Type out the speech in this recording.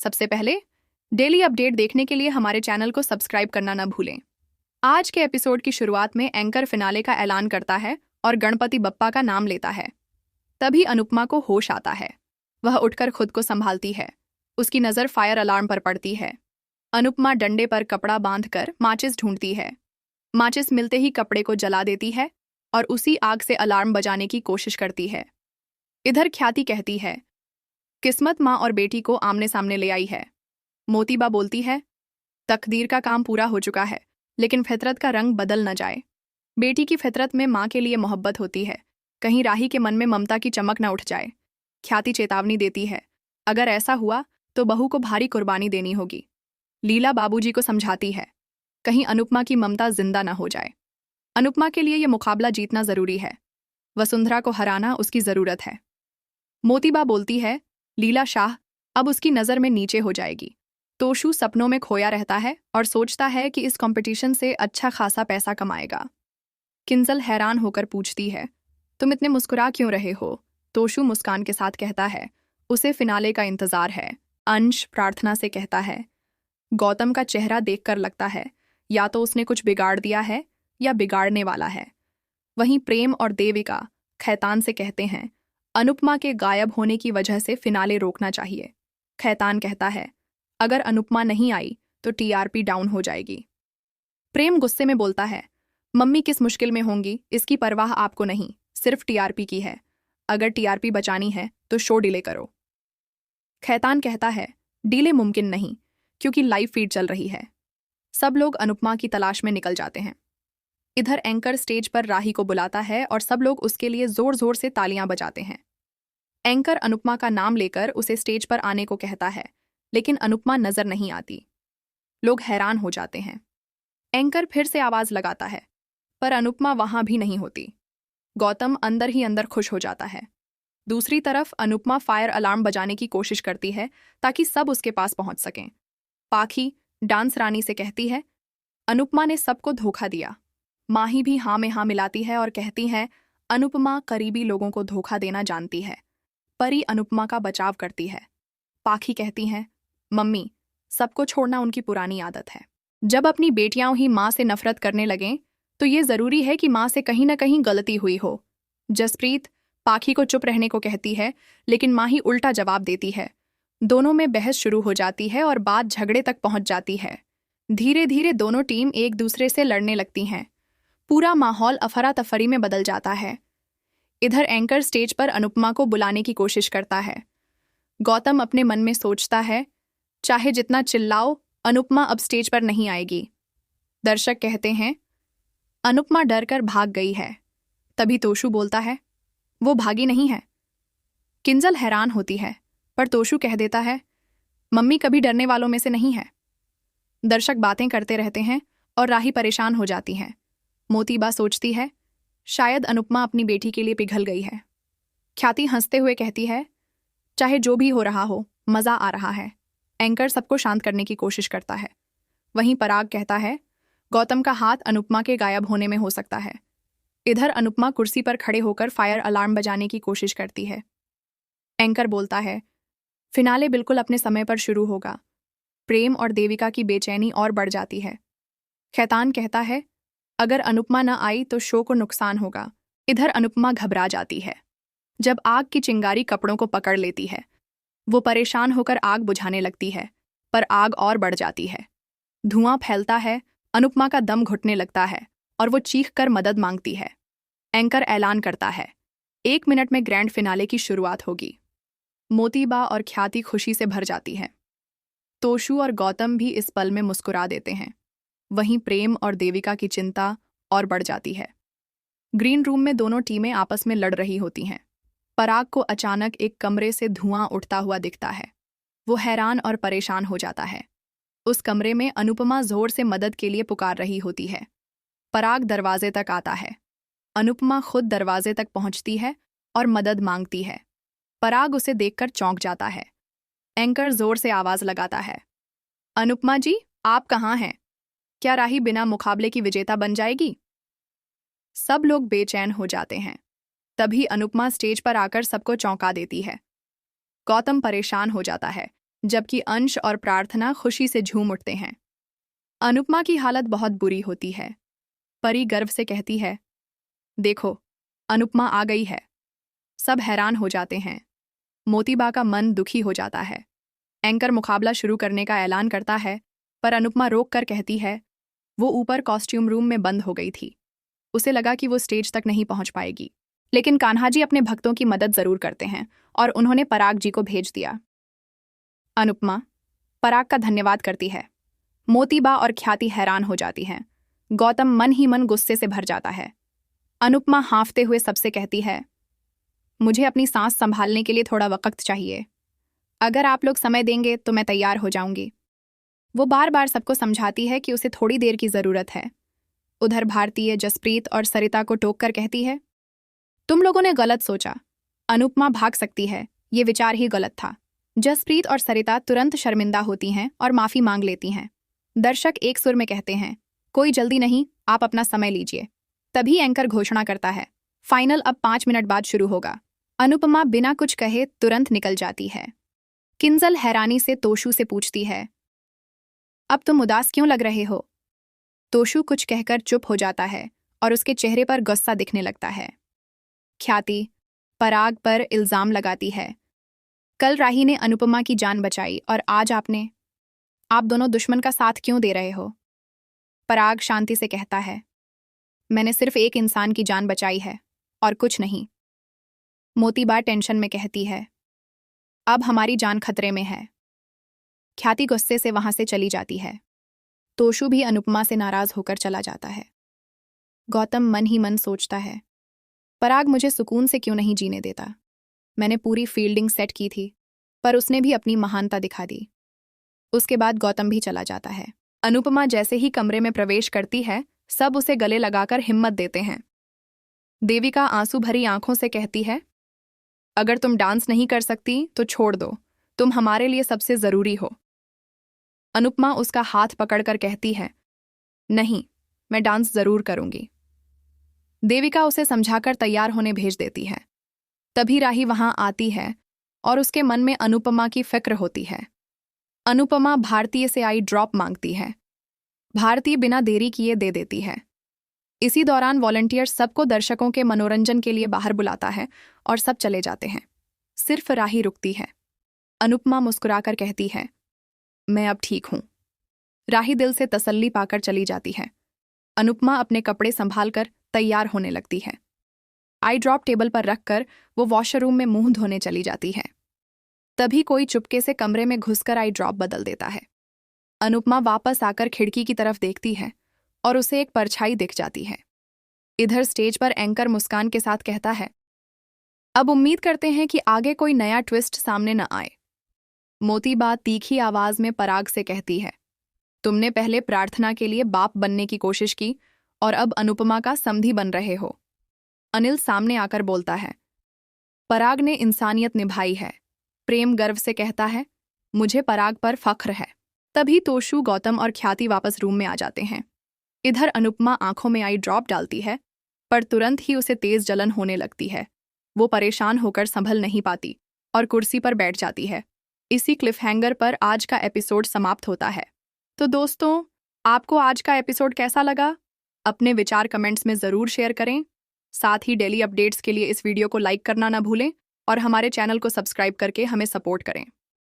सबसे पहले daily update देखने के लिए हमारे चैनल को सब्सक्राइब करना न भूलें। आज के एपिसोड की शुरुआत में एंकर फिनाले का ऐलान करता है और गणपति बप्पा का नाम लेता है। तभी अनुपमा को होश आता है। वह उठकर खुद को संभालती है। उसकी नज़र फायर अलार्म पर पड़ती है। अनुपमा डंडे पर कपड़ा बांधकर माचिस ढूंढती है। माचिस मिलते ही कपड़े को जला देती है और उसी आग से अलार्म बजाने की कोशिश करती है। इधर ख्याति कहती है, किस्मत माँ और बेटी को आमने सामने ले आई है। मोतीबा बोलती है, तकदीर का काम पूरा हो चुका है, लेकिन फितरत का रंग बदल न जाए। बेटी की फितरत में माँ के लिए मोहब्बत होती है, कहीं राही के मन में ममता की चमक न उठ जाए। ख्याति चेतावनी देती है, अगर ऐसा हुआ तो बहू को भारी कुर्बानी देनी होगी। लीला बाबूजी को समझाती है, कहीं अनुपमा की ममता जिंदा न हो जाए। अनुपमा के लिए यह मुकाबला जीतना जरूरी है। वसुंधरा को हराना उसकी जरूरत है। मोतीबा बोलती है, लीला शाह अब उसकी नज़र में नीचे हो जाएगी। तोशु सपनों में खोया रहता है और सोचता है कि इस कंपटीशन से अच्छा खासा पैसा कमाएगा। किंजल हैरान होकर पूछती है, तुम इतने मुस्कुरा क्यों रहे हो? तोशु मुस्कान के साथ कहता है, उसे फिनाले का इंतजार है। अंश प्रार्थना से कहता है, गौतम का चेहरा देखकर लगता है या तो उसने कुछ बिगाड़ दिया है या बिगाड़ने वाला है। वहीं प्रेम और देविका खैतान से कहते हैं, अनुपमा के गायब होने की वजह से फिनाले रोकना चाहिए। खैतान कहता है, अगर अनुपमा नहीं आई तो टीआरपी डाउन हो जाएगी। प्रेम गुस्से में बोलता है, मम्मी किस मुश्किल में होंगी इसकी परवाह आपको नहीं, सिर्फ टीआरपी की है। अगर टीआरपी बचानी है तो शो डिले करो। खैतान कहता है, डिले मुमकिन नहीं, क्योंकि लाइव फीड चल रही है। सब लोग अनुपमा की तलाश में निकल जाते हैं। इधर एंकर स्टेज पर राही को बुलाता है और सब लोग उसके लिए जोर जोर से तालियां बजाते हैं। एंकर अनुपमा का नाम लेकर उसे स्टेज पर आने को कहता है, लेकिन अनुपमा नजर नहीं आती। लोग हैरान हो जाते हैं। एंकर फिर से आवाज लगाता है, पर अनुपमा वहां भी नहीं होती। गौतम अंदर ही अंदर खुश हो जाता है। दूसरी तरफ अनुपमा फायर अलार्म बजाने की कोशिश करती है ताकि सब उसके पास पहुंच सकें। पाखी डांस रानी से कहती है, अनुपमा ने सबको धोखा दिया। माही भी हाँ में हाँ मिलाती है और कहती है, अनुपमा करीबी लोगों को धोखा देना जानती है। परी अनुपमा का बचाव करती है। पाखी कहती हैं, मम्मी सबको छोड़ना उनकी पुरानी आदत है। जब अपनी बेटियां ही माँ से नफरत करने लगें तो ये जरूरी है कि माँ से कहीं ना कहीं गलती हुई हो। जसप्रीत पाखी को चुप रहने को कहती है, लेकिन माही उल्टा जवाब देती है। दोनों में बहस शुरू हो जाती है और बात झगड़े तक पहुंच जाती है। धीरे धीरे दोनों टीम एक दूसरे से लड़ने लगती हैं। पूरा माहौल अफरा तफरी में बदल जाता है। इधर एंकर स्टेज पर अनुपमा को बुलाने की कोशिश करता है। गौतम अपने मन में सोचता है, चाहे जितना चिल्लाओ अनुपमा अब स्टेज पर नहीं आएगी। दर्शक कहते हैं, अनुपमा डर कर भाग गई है। तभी तोशु बोलता है, वो भागी नहीं है। किंजल हैरान होती है, पर तोशु कह देता है, मम्मी कभी डरने वालों में से नहीं है। दर्शक बातें करते रहते हैं और राही परेशान हो जाती हैं। मोतीबा सोचती है, शायद अनुपमा अपनी बेटी के लिए पिघल गई है। ख्याति हंसते हुए कहती है, चाहे जो भी हो रहा हो, मजा आ रहा है। एंकर सबको शांत करने की कोशिश करता है। वहीं पराग कहता है, गौतम का हाथ अनुपमा के गायब होने में हो सकता है। इधर अनुपमा कुर्सी पर खड़े होकर फायर अलार्म बजाने की कोशिश करती है। एंकर बोलता है, फिनाले बिल्कुल अपने समय पर शुरू होगा। प्रेम और देविका की बेचैनी और बढ़ जाती है। खैतान कहता है, अगर अनुपमा न आई तो शो को नुकसान होगा। इधर अनुपमा घबरा जाती है। जब आग की चिंगारी कपड़ों को पकड़ लेती है, वो परेशान होकर आग बुझाने लगती है, पर आग और बढ़ जाती है। धुआं फैलता है, अनुपमा का दम घुटने लगता है और वो चीख कर मदद मांगती है। एंकर ऐलान करता है, 1 मिनट में ग्रैंड फिनाले की शुरुआत होगी। मोतीबा और ख्याति खुशी से भर जाती है। तोशु और गौतम भी इस पल में मुस्कुरा देते हैं। वहीं प्रेम और देविका की चिंता और बढ़ जाती है। ग्रीन रूम में दोनों टीमें आपस में लड़ रही होती हैं। पराग को अचानक एक कमरे से धुआं उठता हुआ दिखता है। वो हैरान और परेशान हो जाता है। उस कमरे में अनुपमा जोर से मदद के लिए पुकार रही होती है। पराग दरवाजे तक आता है। अनुपमा खुद दरवाजे तक पहुंचती है और मदद मांगती है। पराग उसे देखकर चौंक जाता है। एंकर जोर से आवाज लगाता है, अनुपमा जी, आप कहाँ हैं? क्या राही बिना मुकाबले की विजेता बन जाएगी? सब लोग बेचैन हो जाते हैं। तभी अनुपमा स्टेज पर आकर सबको चौंका देती है। गौतम परेशान हो जाता है। जबकि अंश और प्रार्थना खुशी से झूम उठते हैं। अनुपमा की हालत बहुत बुरी होती है। परी गर्व से कहती है, देखो, अनुपमा आ गई है। सब हैरान हो जाते हैं। मोतीबा का मन दुखी हो जाता है। एंकर मुकाबला शुरू करने का ऐलान करता है, पर अनुपमा रोक कर कहती है, वो ऊपर कॉस्ट्यूम रूम में बंद हो गई थी। उसे लगा कि वो स्टेज तक नहीं पहुंच पाएगी। लेकिन कान्हा जी अपने भक्तों की मदद जरूर करते हैं और उन्होंने पराग जी को भेज दिया। अनुपमा पराग का धन्यवाद करती है। मोतीबा और ख्याति हैरान हो जाती हैं। गौतम मन ही मन गुस्से से भर जाता है। अनुपमा हाँफते हुए सबसे कहती है, मुझे अपनी सांस संभालने के लिए थोड़ा वक्त चाहिए। अगर आप लोग समय देंगे तो मैं तैयार हो जाऊंगी। वो बार बार सबको समझाती है कि उसे थोड़ी देर की जरूरत है। उधर भारतीय जसप्रीत और सरिता को टोक कर कहती है, तुम लोगों ने गलत सोचा। अनुपमा भाग सकती है, ये विचार ही गलत था। जसप्रीत और सरिता तुरंत शर्मिंदा होती हैं और माफी मांग लेती हैं। दर्शक एक सुर में कहते हैं, कोई जल्दी नहीं, आप अपना समय लीजिए। तभी एंकर घोषणा करता है, फाइनल अब 5 मिनट बाद शुरू होगा। अनुपमा बिना कुछ कहे तुरंत निकल जाती है। किंजल हैरानी से तोशु से पूछती है, अब तुम उदास क्यों लग रहे हो? तोशु कुछ कहकर चुप हो जाता है और उसके चेहरे पर गुस्सा दिखने लगता है। ख्याति पराग पर इल्जाम लगाती है, कल राही ने अनुपमा की जान बचाई और आज आप दोनों दुश्मन का साथ क्यों दे रहे हो? पराग शांति से कहता है, मैंने सिर्फ एक इंसान की जान बचाई है और कुछ नहीं। मोतीबा टेंशन में कहती है, अब हमारी जान खतरे में है। ख्याति गुस्से से वहां से चली जाती है। तोशु भी अनुपमा से नाराज होकर चला जाता है। गौतम मन ही मन सोचता है, पराग मुझे सुकून से क्यों नहीं जीने देता। मैंने पूरी फील्डिंग सेट की थी, पर उसने भी अपनी महानता दिखा दी। उसके बाद गौतम भी चला जाता है। अनुपमा जैसे ही कमरे में प्रवेश करती है, सब उसे गले लगाकर हिम्मत देते हैं। देविका आंसू भरी आंखों से कहती है, अगर तुम डांस नहीं कर सकती तो छोड़ दो, तुम हमारे लिए सबसे जरूरी हो। अनुपमा उसका हाथ पकड़कर कहती है, नहीं, मैं डांस जरूर करूंगी। देविका उसे समझाकर तैयार होने भेज देती है। तभी राही वहां आती है और उसके मन में अनुपमा की फिक्र होती है। अनुपमा भारतीय से आई ड्रॉप मांगती है। भारतीय बिना देरी किए दे देती है। इसी दौरान वॉलंटियर सबको दर्शकों के मनोरंजन के लिए बाहर बुलाता है और सब चले जाते हैं। सिर्फ राही रुकती है। अनुपमा मुस्कुराकर कहती है, मैं अब ठीक हूं। राही दिल से तसल्ली पाकर चली जाती है। अनुपमा अपने कपड़े संभालकर तैयार होने लगती है। आई ड्रॉप टेबल पर रखकर वो वॉशरूम में मुंह धोने चली जाती है। तभी कोई चुपके से कमरे में घुसकर आई ड्रॉप बदल देता है। अनुपमा वापस आकर खिड़की की तरफ देखती है और उसे एक परछाई दिख जाती है। इधर स्टेज पर एंकर मुस्कान के साथ कहता है, अब उम्मीद करते हैं कि आगे कोई नया ट्विस्ट सामने न आए। मोतीबा तीखी आवाज में पराग से कहती है, तुमने पहले प्रार्थना के लिए बाप बनने की कोशिश की और अब अनुपमा का समधी बन रहे हो। अनिल सामने आकर बोलता है, पराग ने इंसानियत निभाई है। प्रेम गर्व से कहता है, मुझे पराग पर फख्र है। तभी तोशु, गौतम और ख्याति वापस रूम में आ जाते हैं। इधर अनुपमा आंखों में आई ड्रॉप डालती है, पर तुरंत ही उसे तेज जलन होने लगती है। वो परेशान होकर संभल नहीं पाती और कुर्सी पर बैठ जाती है। इसी क्लिफहैंगर पर आज का एपिसोड समाप्त होता है। तो दोस्तों, आपको आज का एपिसोड कैसा लगा? अपने विचार कमेंट्स में ज़रूर शेयर करें। साथ ही डेली अपडेट्स के लिए इस वीडियो को लाइक करना ना भूलें और हमारे चैनल को सब्सक्राइब करके हमें सपोर्ट करें।